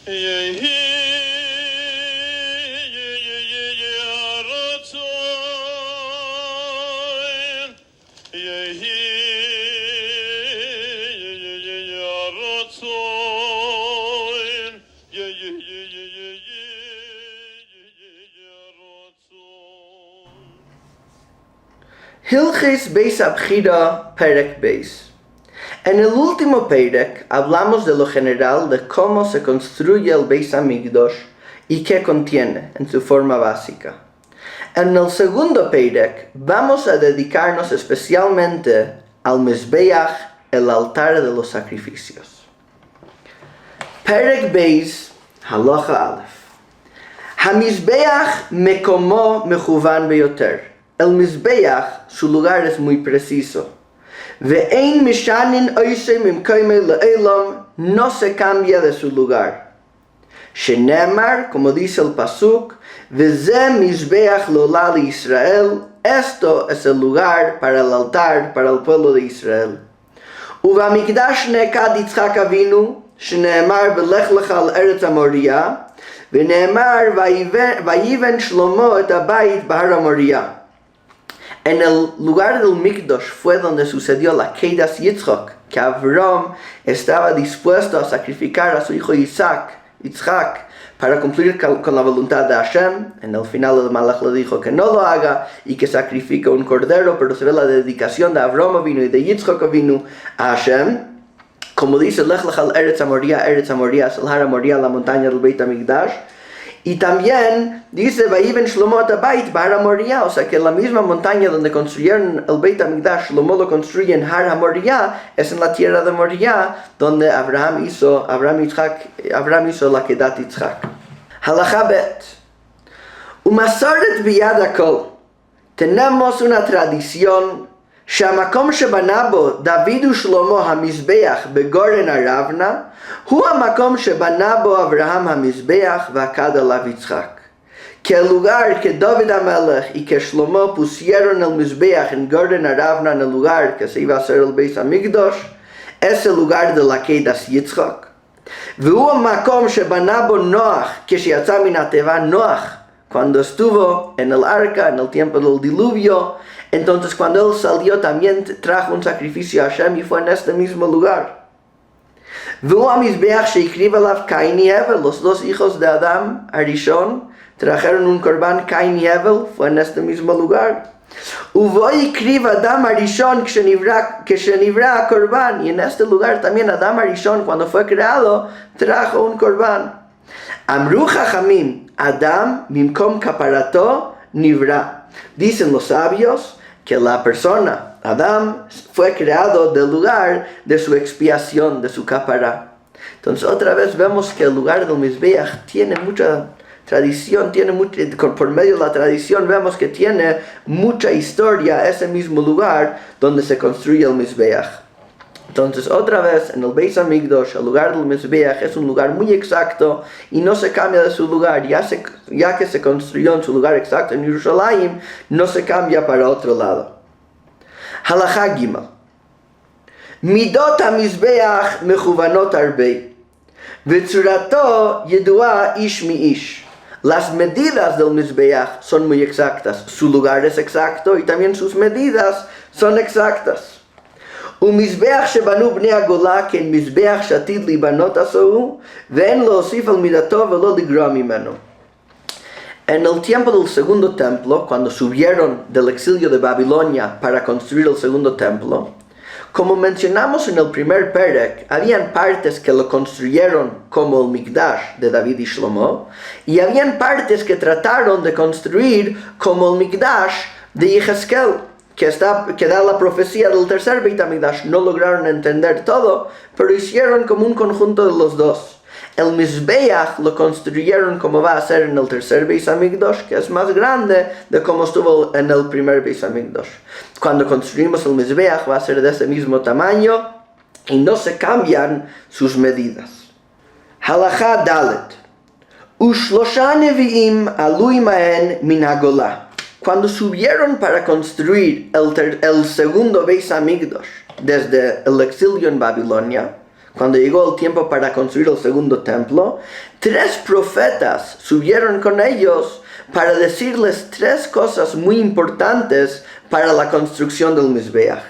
Hilchis Beis Abchira Perek Beis. En el último Perek hablamos de lo general de cómo se construye el Beis Hamikdash y qué contiene en su forma básica. En el segundo Perek vamos a dedicarnos especialmente al Mizbeach, el altar de los sacrificios. Perek Beis, Halacha Aleph. HaMizbeach mekomo mechuvan beyoter. El Mizbeach, su lugar es muy preciso. Ve'ein mishanin oisei mimkoime le'elam, no se cambia de su lugar. Shenemar, como dice el Pasuk, Veze Mizbeach lo'la Israel, esto es el lugar para el altar para el pueblo de Israel. Uvamikdash nekad Yitzchak Avinu, shenemar velech lecha al eretz Amoria, ve'nemar vayiven Shlomo et habayit bahar Amoria. En el lugar del Mikdash fue donde sucedió la Kedas Yitzchak, que Abraham estaba dispuesto a sacrificar a su hijo Yitzhak, para cumplir con la voluntad de Hashem. En el final el Malach le dijo que no lo haga y que sacrifique un cordero, pero se ve la dedicación de Abraham Avinu y de Yitzchak Avinu a Hashem. Como dice, Lech lech al Eretz Amoria es el Har Amoria, la montaña del Beit HaMikdash. Y también dice, Vayiven Shlomo et habayit bahar Amoria, o sea que la misma montaña donde construyeron el Beit HaMikdash, Shlomo lo construye en Har Amoria, es en la tierra de Moria, donde Abraham hizo la Kedat Yitzchak. Halacha Bet. Umasoret biyad hakol. Tenemos una tradición, שהמקום שבנה בו דוד ושלמה המזבח בגורן ארבנה, הוא המקום שבנה בו אברהם המזבח ועקד עליו יצחק. Que el lugar que David Amelech y que Shlomo pusieron el Mizbeach en Gordon Aravna, en el lugar que se iba a hacer el Beis Hamikdash, es el lugar de la Kedas Yitzchak. והוא המקום שבנה בו נוח כשיצא מן התיבה נוח, cuando estuvo en el arca, en el tiempo del diluvio. Entonces cuando él salió también trajo un sacrificio a Hashem y fue en este mismo lugar. Los dos hijos de Adam, Arishon, trajeron un korban, Cain y Hevel, fue en este mismo lugar. Y en este lugar también Adam Arishon, cuando fue creado, trajo un korban. Amru Chachamim, Adam mimkom kaparato nivra. Dicen los sabios que la persona, Adam, fue creado del lugar de su expiación, de su kapara. Entonces otra vez vemos que el lugar del Mizbeach tiene mucha tradición, por medio de la tradición vemos que tiene mucha historia ese mismo lugar donde se construye el Mizbeach. Entonces otra vez en el Beis Hamikdash, el lugar del Mizbeach es un lugar muy exacto y no se cambia de su lugar, ya que se construyó en su lugar exacto en Jerusalén, no se cambia para otro lado. Halacha Gimel. Midot HaMizbeach mechuvanot arbei, v'tzurato yedua ish mi ish. Las medidas del Mizbeach son muy exactas, su lugar es exacto y también sus medidas son exactas. ומזבח שבנו בני הגולה כן מזבח שעתיד להיבנות עשו ואין להוסיף על מידתו ולא לגרוע ממנו. En el tiempo del segundo templo, cuando subieron del exilio de Babilonia para construir el segundo templo, como mencionamos en el primer Perek, habían partes que lo construyeron como el Mikdash de David y Shlomo, y habían partes que trataron de construir como el Mikdash de Yehezkel, que da la profecía del tercer Beit HaMikdash. No lograron entender todo, pero hicieron como un conjunto de los dos. El Mizbeach lo construyeron como va a ser en el tercer Beit HaMikdash, que es más grande de como estuvo en el primer Beit HaMikdash. Cuando construimos el Mizbeach va a ser de ese mismo tamaño y no se cambian sus medidas. Halacha Dalet. Ushlosha nevi'im alui ma'en min hagolah. Cuando subieron para construir el segundo Beis Hamikdash desde el exilio en Babilonia, cuando llegó el tiempo para construir el segundo templo, 3 profetas subieron con ellos para decirles 3 cosas muy importantes para la construcción del Mizbeach.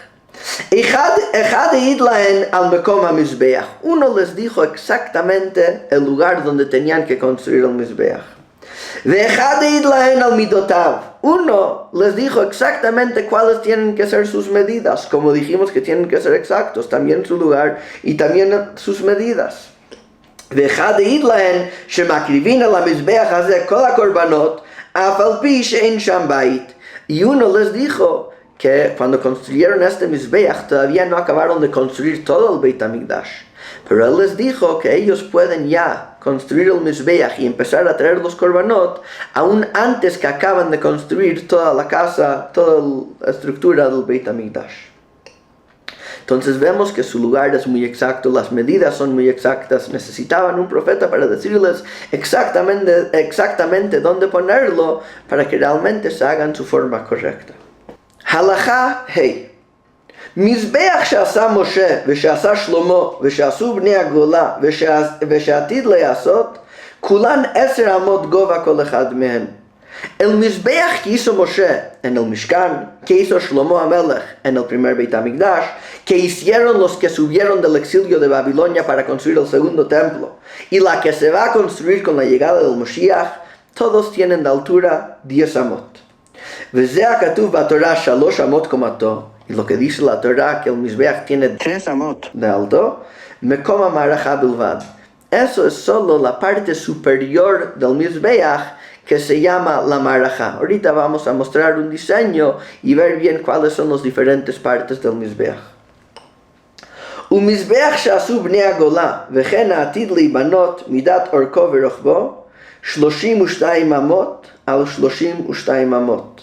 Uno les dijo exactamente el lugar donde tenían que construir el Mizbeach. Uno les dijo exactamente cuáles tienen que ser sus medidas, como dijimos que tienen que ser exactos, también su lugar y también sus medidas. Y uno les dijo que cuando construyeron este Mizbeach todavía no acabaron de construir todo el Beit HaMikdash. Pero él les dijo que ellos pueden ya construir el Mizbeach y empezar a traer los korbanot aún antes que acaban de construir toda la casa, toda la estructura del Beit HaMikdash. Entonces vemos que su lugar es muy exacto, las medidas son muy exactas. Necesitaban un profeta para decirles exactamente dónde ponerlo para que realmente se hagan su forma correcta. Halakha Hey. מזבח שעשה משה ושעשה שלמה ושעשו בני הגולה ושעתיד לעשות כולן 10 אמות גובה כל אחד מהן. El mizbeach que hizo Moshe en el Mishkan, que hizo Shlomo HaMelech en el primer Beit HaMikdash, que hicieron los que subieron del exilio de Babilonia para construir el segundo templo, y la que se va a construir con la llegada del Moshiach, todos tienen de altura 10 amot. וזה הכתוב בתורה 3 אמות קומתו, y lo que dice la Torah que el Mizbeach tiene 3 amot de alto, Mekom HaMaracha bilvad. Eso es solo la parte superior del Mizbeach que se llama la Maracha. Ahorita vamos a mostrar un diseño y ver bien cuáles son las diferentes partes del Mizbeach. ומזבח שעשו בני הגולה וכן העתיד להיבנות מידת אורכו ורוחבו 32 אמות על 32 אמות.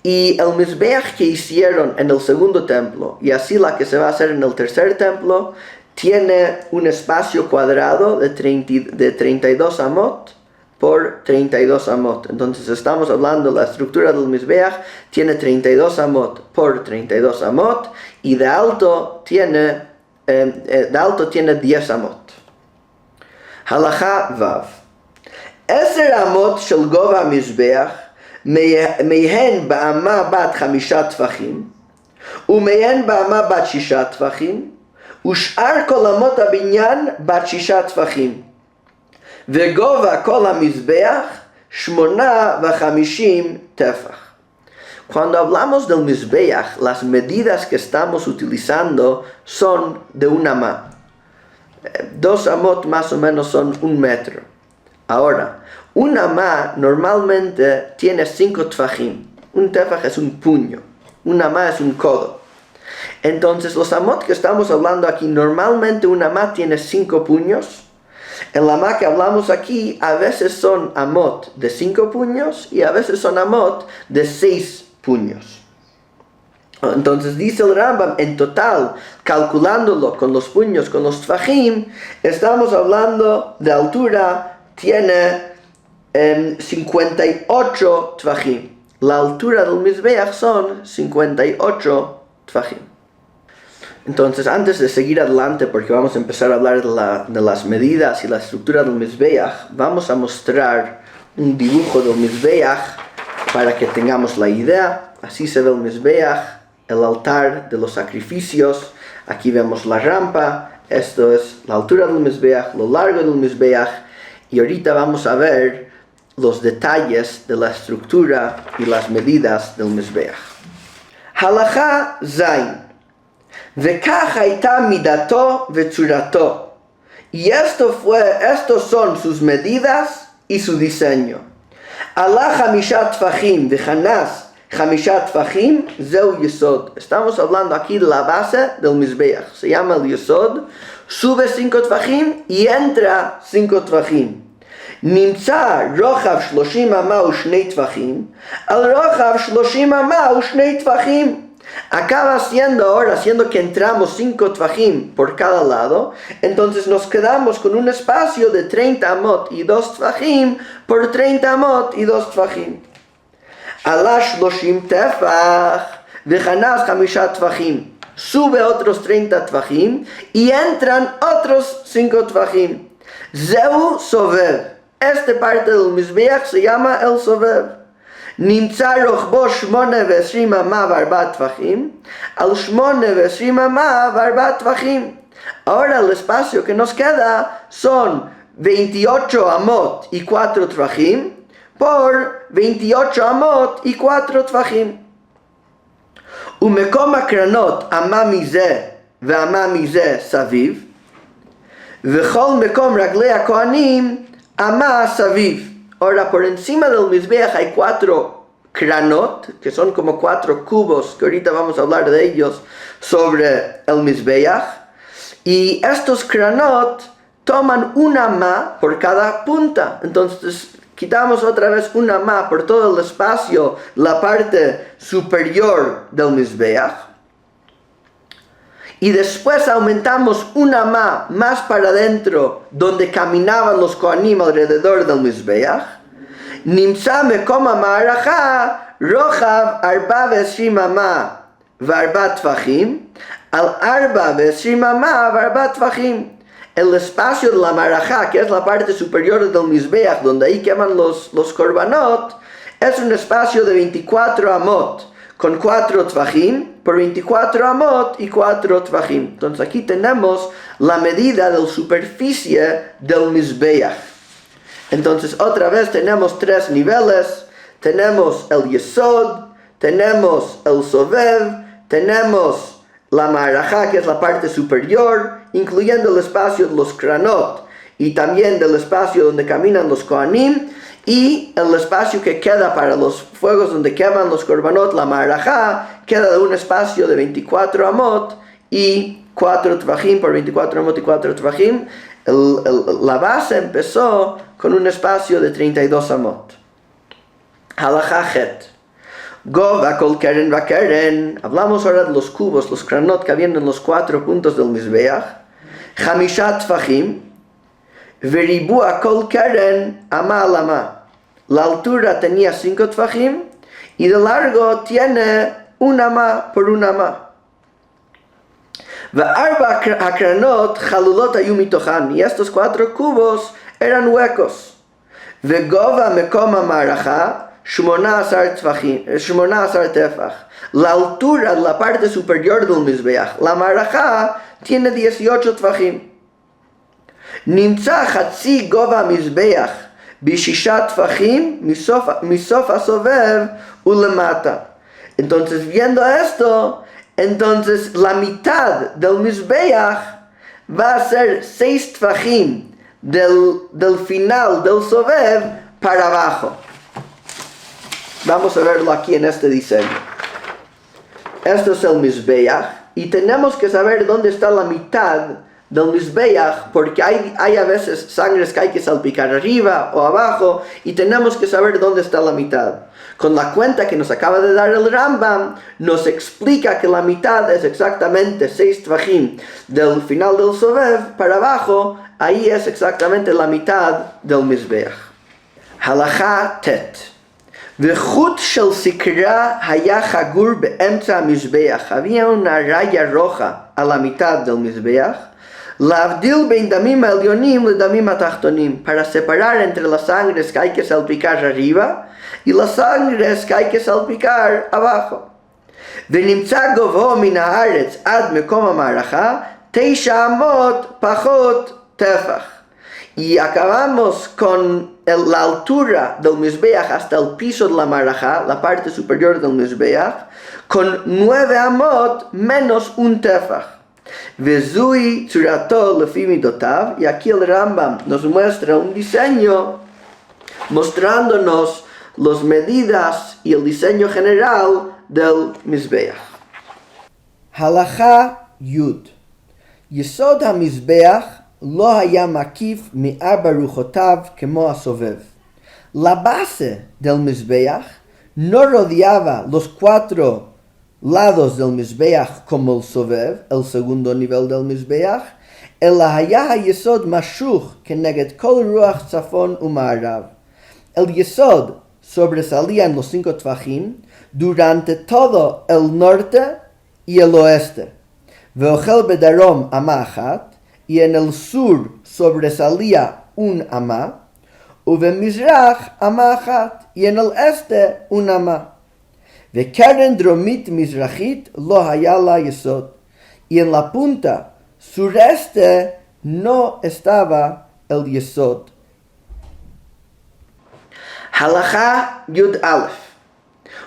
Y el Mizbeach que hicieron en el segundo templo, y así la que se va a hacer en el tercer templo, tiene un espacio cuadrado de 32 amot por 32 amot. Entonces estamos hablando, la estructura del Mizbeach tiene 32 amot por 32 amot, y de alto tiene 10 amot. Halakha Vav. 10 אמות של גובה המזבח מהן באמה בת 5 טפחים ומהן באמה בת 6 טפחים ושאר כל אמות הבניין בת 6 טפחים וגובה כל המזבח 58 טפח. Cuando hablamos del Mizbeach, las medidas que estamos utilizando son de un amá. 2 amot más o menos son 1 metro. Ahora, un amá normalmente tiene 5 tfajim. Un tefaj es un puño. Un amá es un codo. Entonces, los amot que estamos hablando aquí, normalmente un amá tiene 5 puños. El amá que hablamos aquí, a veces son amot de 5 puños y a veces son amot de 6 puños. Entonces dice el Rambam, en total, calculándolo con los puños, con los tfajim, estamos hablando de altura, tiene 58 tvajim. La altura del Mizbeach son 58 tvajim. Entonces, antes de seguir adelante, porque vamos a empezar a hablar de las medidas y la estructura del Mizbeach, vamos a mostrar un dibujo del Mizbeach para que tengamos la idea. Así se ve el Mizbeach, el altar de los sacrificios. Aquí vemos la rampa. Esto es la altura del Mizbeach, lo largo del Mizbeach. Y ahorita vamos a ver los detalles de la estructura y las medidas del Mizbeach. Halakha Zain. Vekach haita midato vechurato. Y estos son sus medidas y su diseño. Ala 5 tfachim vechanas 5 tfachim zeu yesod. Estamos hablando aquí de la base del Mizbeach. Se llama el yesod. Sube 5 tfachim y entra 5 tfachim. נמצא רוחב 30 אמה ו2 טפחים על רוחב 30 אמה ו2 טפחים. Acaba siendo que entramos 5 tvajim por cada lado, entonces nos quedamos con un espacio de 30 amot y 2 tvajim por 30 amot y 2 tvajim. Ala 30 tefach vechanas 5 tvajim. sube otros 30 tvachim y entran otros 5 tvachim. Zeu sovev. Esta parte del Mizbeach se llama el sovev. Nimtza rochbo 8 amah ו4 טפחים, al 8 amah ו4 טפחים. Ahora el espacio que nos queda son 28 amot y 4 tvachim por 28 amot y 4 tvachim. ומקום הקרנות אמה מזה ואמה מזה סביב, וכל מקום רגלי הכהנים אמה סביב. Ahora, por encima del Mizbeach hay 4 cranot, que son como 4 cubos, que ahorita vamos a hablar de ellos sobre el Mizbeach. Y estos cranot toman una amá por cada punta. Entonces, quitamos otra vez una amá por todo el espacio, la parte superior del Mizbeach. Y después aumentamos una amá más para adentro, donde caminaban los Kohanim alrededor del Mizbeach. Nimtza mekom ha'ma'aracha rochav 24 amah ו4 טפחים, al 24 amah ו4 טפחים. El espacio de la marajá, que es la parte superior del Mizbeach, donde ahí queman los korbanot, es un espacio de 24 amot, con 4 tvachim, por 24 amot y 4 tvachim. Entonces aquí tenemos la medida de la superficie del Mizbeach. Entonces otra vez tenemos 3 niveles, tenemos el Yesod, tenemos el Sovev, tenemos la marajá, que es la parte superior, incluyendo el espacio de los kranot y también del espacio donde caminan los kohanim, y el espacio que queda para los fuegos donde queman los korbanot, la marajá, queda de un espacio de 24 amot y 4 tvachim por 24 amot y 4 tvachim. La base empezó con un espacio de 32 amot. Halachá het. Gov akol keren vakeren. Hablamos ahora de los cubos, los kranot que habían en los 4 puntos del Mizbeach. Chamishat tvachim. Veribu akol keren ama al ama. La altura tenía 5 tvachim y de largo tiene un ama por un ama. Ve'arba hakranot chalulot hayu mitochan. Y estos 4 cubos eran huecos. Ve'gova mekom ha'maracha 18 tefach. La altura de la parte superior del Mizbeach, la marajá, tiene 18 tvachim. Nimtza chatzi gova Mizbeach bishisha tvachim misof hasovev ulemata. Entonces, viendo esto, entonces la mitad del Mizbeach va a ser 6 tvachim del final del sovev para abajo. Vamos a verlo aquí en este diseño. Esto es el Mizbeach y tenemos que saber dónde está la mitad del Mizbeach, porque hay a veces sangres que hay que salpicar arriba o abajo y tenemos que saber dónde está la mitad. Con la cuenta que nos acaba de dar el Rambam, nos explica que la mitad es exactamente 6 tvachim del final del Sovev para abajo. Ahí es exactamente la mitad del Mizbeach. Halachá tet. וחוט של סקרה היה חגור באמצע המזבח. había una raya roja a la mitad del מזבח, להבדיל בין דמים העליונים לדמים התחתונים, para separar entre las sangres que hay que salpicar arriba y las sangres que hay que salpicar abajo. ונמצא גובהו מן הארץ עד מקום המערכה 9 אמות פחות טפח. Y acabamos con la altura del Mizbeach hasta el piso de la marajá, la parte superior del Mizbeach, con 9 amot menos un tefach. Vezui tzurato lefi midotav. Y aquí el Rambam nos muestra un diseño mostrándonos las medidas y el diseño general del Mizbeach. Halachá Yud. Yesod ha-Mizbeach לא היה מקיף מ4 רוחותיו כמו הסובב. La base del Mizbeach no rodeaba los 4 lados del Mizbeach como el Sovev, el segundo nivel del Mizbeach, אלא היה היסוד משוך כנגד כל רוח צפון ומערב. El yesod sobresalía en los 5 tvachim durante todo el norte y el oeste. Veochel bedarom ama achat, y en el sur sobresalía un ama, ובמזרח ama achat, y en el este un ama. וקרן דרומית מזרחית לא היה לה יסוד, y en la punta sureste no estaba el yesod. Halacha Yud Aleph.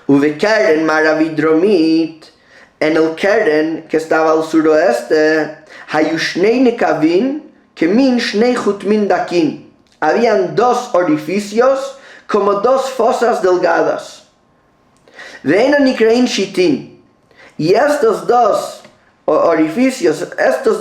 ובקרן מערבית דרומית, en el keren que estaba al suroeste, היו שני נקבים כמין שני חוטmin dakim. Habían dos orificios como dos fosas delgadas. ואין הנקראים שיטין. Y estos dos orificios, estos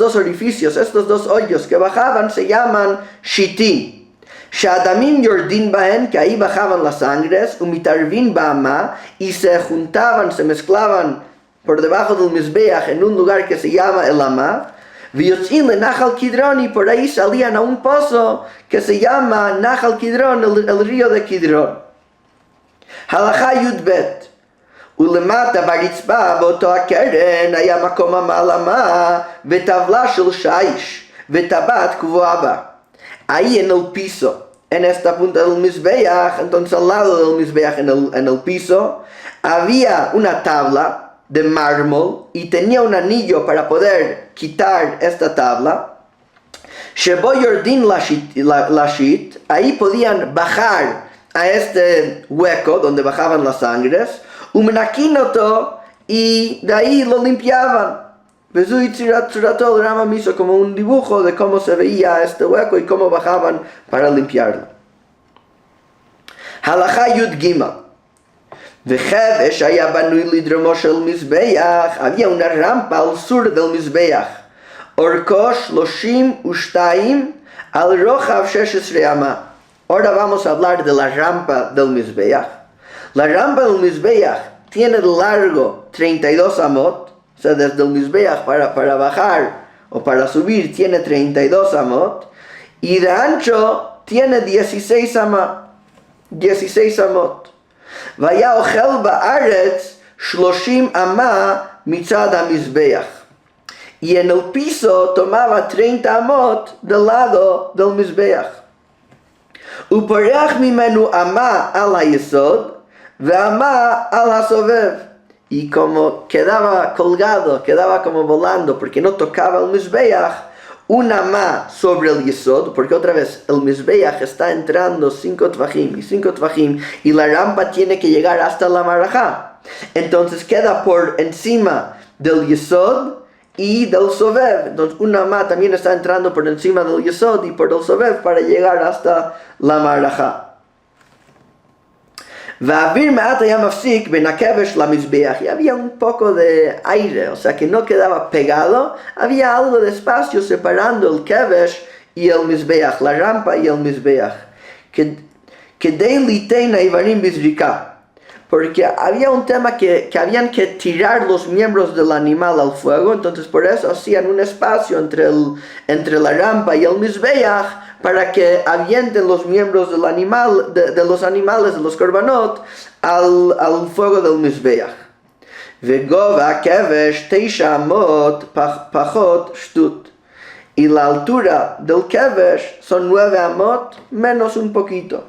dos hoyos que bajaban se llaman shitin. Shadamim yordin bahen, que ahí bajaban las sangres, umitarvin bama, y se juntaban, se mezclaban por debajo del mizbeach en un lugar que se llama el ama, viotzin le Nahal Kidron, y por ahí salían a un pozo que se llama Nahal Kidron, el río de Kidron. Halacha Yudbet. ולמטה ברצפה באותו הקרן היה מקום המעלמה וטבלה של שיש וטבעת קבועה בה. Ahí en el piso, en esta punta del mizbeach, entonces al lado del mizbeach en el piso, había una tabla de mármol y tenía un anillo para poder quitar esta tabla. Shebo yordin lashit, ahí podían bajar a este hueco donde bajaban las sangres, umenakinoto, y de ahí lo limpiaban. Vezui tzirato, el Rambam hizo como un dibujo de cómo se veía este hueco y cómo bajaban para limpiarlo. Halacha Yud Gimel. Vechevesh haya banui lidromo shel mizbeach, había una rampa al sur del mizbeach. Orko 32 al rojav 16 ama. Ahora vamos a hablar de la rampa del mizbeach. La rampa del mizbeach tiene de largo 32 amot, o sea, desde el mizbeach para bajar o para subir tiene 32 amot, y de ancho tiene 16 amot. Vaya ochel ba'aretz 30 ama mitzad hamizbeach. Y en el piso tomaba 30 amot del lado del mizbeach. Upareach mimenu ama al hayesod, ve'ama al hasovev. Y como quedaba colgado, quedaba como volando, porque no tocaba el mizbeach, una ama sobre el yesod, porque otra vez el mizbeach está entrando 5 tvachim, y la rampa tiene que llegar hasta la marajá. Entonces queda por encima del yesod y del sovev. Entonces una ama también está entrando por encima del yesod y por el sovev para llegar hasta la marajá. Y había un poco de aire, o sea que no quedaba pegado, había algo de espacio separando el kevesh y el mizbeach, la rampa y el mizbeach. Porque había un tema que habían que tirar los miembros del animal al fuego, entonces por eso hacían un espacio entre la rampa y el mizbeach, para que avienten los miembros del animal, de los animales, de los korbanot, al fuego del mizbeach. Vegova kevesh 9 amot pachot shtut. Y la altura del kevesh son 9 amot menos un poquito.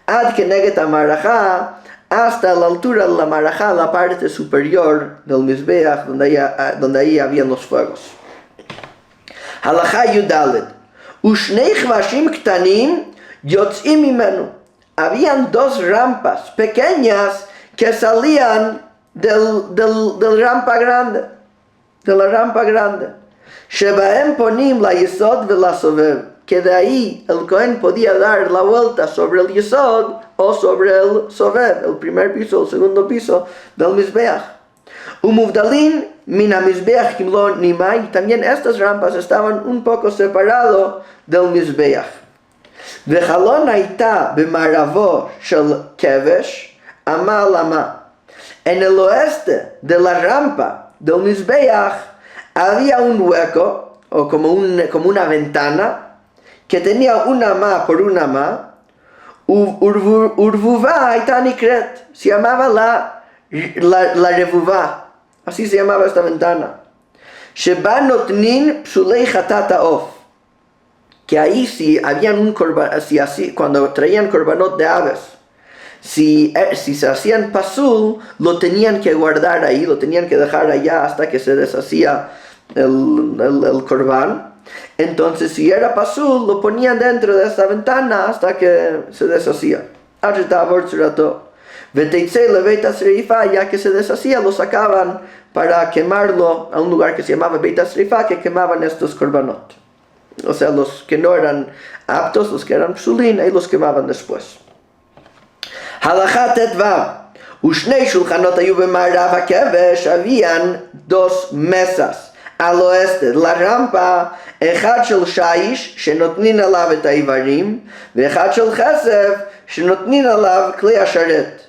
Ad keneget hamarajá, hasta la altura de la marajá, la parte superior del mizbeach, donde ahí habían los fuegos. Halacha Yudalet. Ushnei chvashim ktanim yotzim mimenu. Habían 2 rampas pequeñas que salían del rampa grande, de la rampa grande. Shebaem ponim la yesod vela sovev, que de ahí el Cohen podía dar la vuelta sobre el yesod o sobre el sovev, el primer piso, el segundo piso del mizbeach. Umuvdalin mina mizbeach kimlo nimai, también estas rampas estaban un poco separados del mizbeach. Vechalon haita bemaravo shel kevesh ama lama. En el oeste de la rampa del mizbeach había un hueco, o como una ventana, que tenía una ama por una ama. Urvuva haita nikret, se llamaba la revuva. Así se llamaba esta ventana. Sheba notnin psulei chatat ha'of. Que ahí si habían un corban, si así, cuando traían corbanot de aves, si se hacían pasul, lo tenían que guardar ahí, lo tenían que dejar allá hasta que se deshacía el corbán. Entonces si era pasul, lo ponían dentro de esta ventana hasta que se deshacía. Ya que se deshacía, lo sacaban para quemarlo a un lugar que se llamaba Beit HaSrifá, que quemaban estos korbanot. O sea, los que no eran aptos, los que eran psulin, ahí los quemaban después. Halakha tetvav. Ushnei shulchanot hayu b'ma'arav hakevesh. Habían dos mesas al oeste de la rampa, echad shel shaish, shenotnin alav et haivarim, ve'echad shel chesef, shenotnin alav klei hasharet.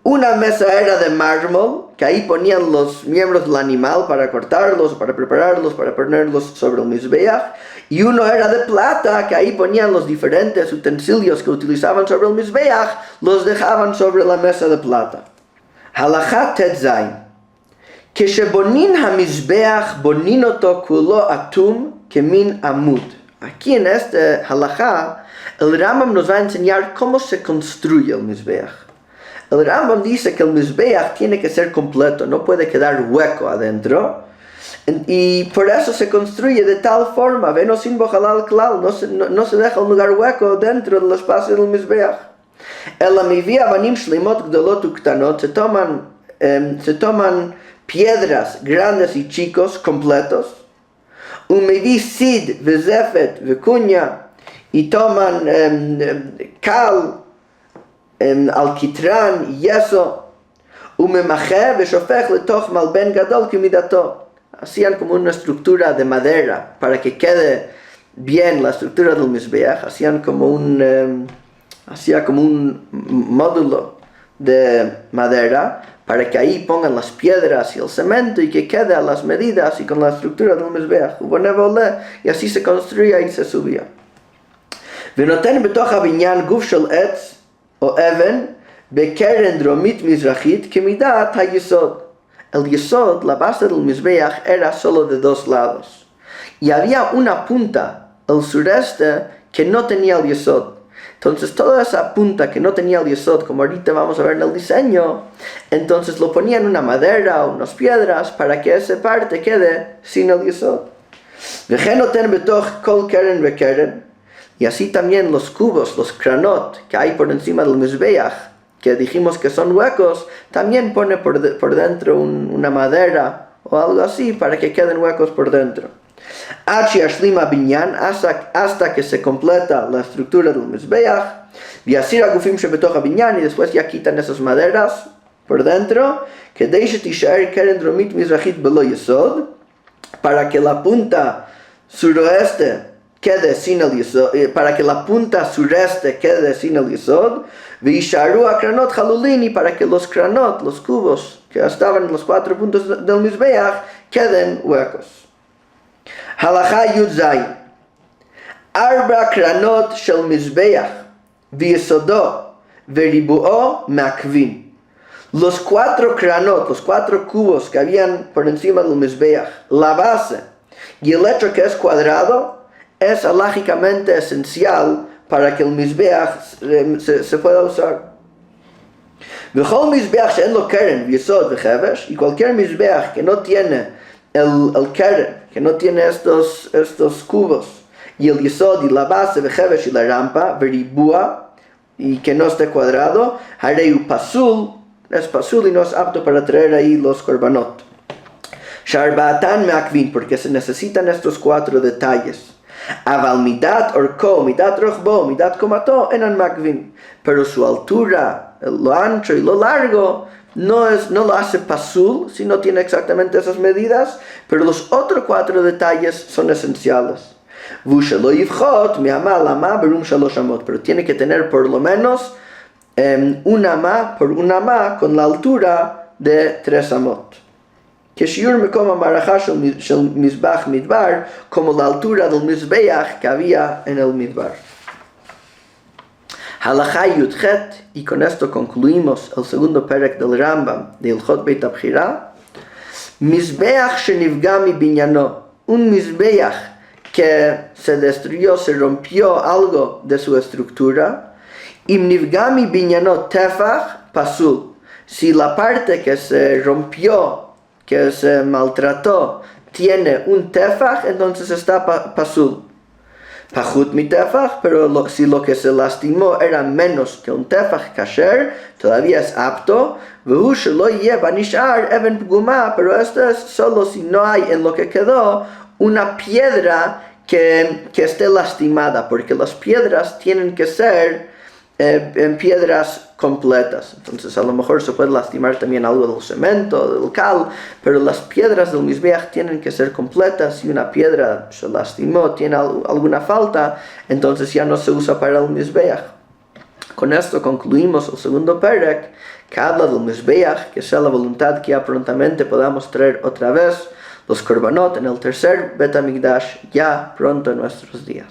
Una mesa era de mármol, que ahí ponían los miembros del animal para cortarlos, para prepararlos, para ponerlos sobre el mizbeach. Y uno era de plata, que ahí ponían los diferentes utensilios que utilizaban sobre el mizbeach, los dejaban sobre la mesa de plata. Halakha tetzayin. Keshebonin hamizbeach bonin oto kulo atum kemin amud. Aquí en este halakha, el Rambam nos va a enseñar cómo se construye el mizbeach. El Rambam dice que el mizbeach tiene que ser completo, no puede quedar hueco adentro. Y por eso se construye de tal forma, veno sin bojalal klal, no se deja un lugar hueco dentro del espacio del mizbeach. El amivia vanim shlimot gdolot uktanot, se toman piedras grandes y chicos completos. Umevi sid vezefet vekunya, y toman cal, alquitrán y yeso. Umemache veshofech letoch malben gadol kimidato. Hacían como una estructura de madera para que quede bien la estructura del mizbeach. Hacían como un módulo de madera para que ahí pongan las piedras y el cemento y que quede a las medidas y con la estructura del mizbeach. Y así se construía y se subía. Venoten betoch habinyan guf shel etz o even bekeren dromit mizrachit kemidat hayesod. El yesod, la base del mizbeach, era solo de dos lados. Y había una punta, el sureste, que no tenía el yesod. Entonces toda esa punta que no tenía el yesod, como ahorita vamos a ver en el diseño, entonces lo ponían en una madera o unas piedras para que esa parte quede sin el yesod. Vejenoten betoch kol keren vekeren. Y así también los cubos, los kranot que hay por encima del mizbeach, que dijimos que son huecos, también pone por dentro una madera o algo así para que queden huecos por dentro. Hasta que se completa la estructura del mizbeach, y después ya quitan esas maderas por dentro, para que la punta suroeste quede sin el yesod, para que la punta sureste quede sin el yesod, visharu akranot halulini, para que los kranot, los cubos que estaban en los 4 puntos del mizbeach, queden huecos. Halakha yud zayin. Arba kranot shel mizbeach, vyesodo, veribuo makvin. Los 4 kranot, los 4 cubos que habían por encima del mizbeach, la base y el hecho que es cuadrado, es alágicamente esencial para que el mizbeach se pueda usar. V'chol mizbeach she'en lo keren v'yesod v'chevesh, y cualquier mizbeach que no tiene el keren, que no tiene estos cubos, y el yesod y la base v'chevesh y la rampa, v'ribua, y que no esté cuadrado, hareu pasul, es pasul y no es apto para traer ahí los korbanot. Sharbatan me'akvin, porque se necesitan estos 4 detalles. Aval midat orko, midat rochbo, midat komato, enan makvin. Pero su altura, lo ancho y lo largo, no lo hace pasul, si no tiene exactamente esas medidas, pero los otros 4 detalles son esenciales. Vushalo yivchot, mi amal ama, berum shalosh amot, pero tiene que tener por lo menos un ama por un ama con la altura de 3 amot. Keshiur mekom hamaracha shel mizbach midbar, como la altura del mizbeach que había en el midbar. Halakha yudchet, y con esto concluimos el segundo perek del Rambam de Ilchot Beit HaBchira. Mizbeach shenivga mi binyano. Un mizbeach que se destruyó, se rompió algo de su estructura. Im nivga mi binyano tefach pasul. Si la parte que se rompió, que se maltrató, tiene un tefach, entonces está pasul. Pajut mi tefach, pero si lo que se lastimó era menos que un tefach kasher, todavía es apto. Vehu shelo yeh nishar even pguma, pero esto es solo si no hay en lo que quedó una piedra que esté lastimada, porque las piedras tienen que ser en piedras completas. Entonces a lo mejor se puede lastimar también algo del cemento, del cal, pero las piedras del mizbeach tienen que ser completas. Si una piedra se lastimó, tiene alguna falta, entonces ya no se usa para el mizbeach. Con esto concluimos el segundo perek, que habla del mizbeach, que sea la voluntad que ya prontamente podamos traer otra vez los korbanot en el tercer Bet HaMikdash, ya pronto en nuestros días.